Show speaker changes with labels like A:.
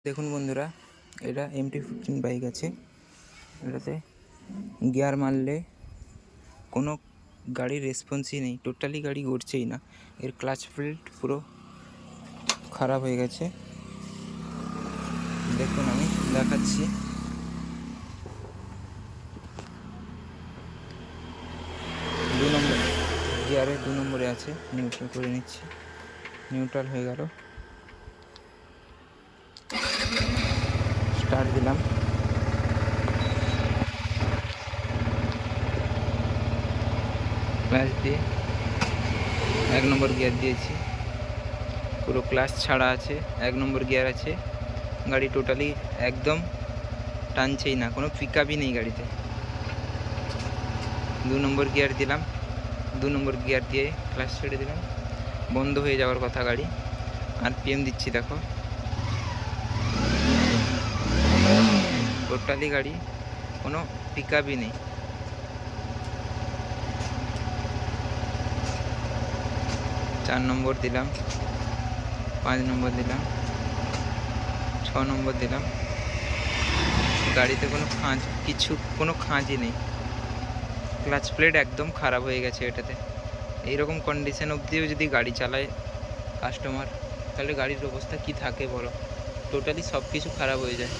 A: দেখুন বন্ধুরা, এটা MT-15 বাইক আছে। এটাতে গিয়ার মারলে কোনো গাড়ির রেসপন্সই নেই, টোটালি গাড়ি ঘুরছেই না। এর ক্লাচ প্লেট পুরো খারাপ হয়ে গেছে। দেখুন আমি দেখাচ্ছি। দু নম্বর গিয়ারে 2 নম্বরে আছে। নিউট্রাল করে নিচ্ছি। নিউট্রাল হয়ে গেল, স্টার্ট দিলাম। ক্লাচ দিয়ে 1 নম্বর গিয়ার দিয়েছি, পুরো ক্লাচ ছাড়া আছে, 1 নম্বর গিয়ার আছে। গাড়ি টোটালি একদম টানছেই না, কোনো পিকআপই নেই গাড়িতে। 2 নম্বর গিয়ার দিলাম, 2 নম্বর গিয়ার দিয়ে ক্লাচ ছেড়ে দিলাম, বন্ধ হয়ে যাওয়ার কথা গাড়ি। RPM দিচ্ছি, দেখো টোটালি গাড়ি কোনো পিকআপই নেই। 4 নম্বর দিলাম, 5 নম্বর দিলাম, 6 নম্বর দিলাম। গাড়িতে কোনো কোনো খাঁজই নেই। ক্লাচ প্লেট একদম খারাপ হয়ে গেছে এটাতে। এইরকম কন্ডিশন অবধিও যদি গাড়ি চালায় কাস্টমার, তাহলে গাড়ির অবস্থা কি থাকে বলো? টোটালি সব কিছু খারাপ হয়ে যায়।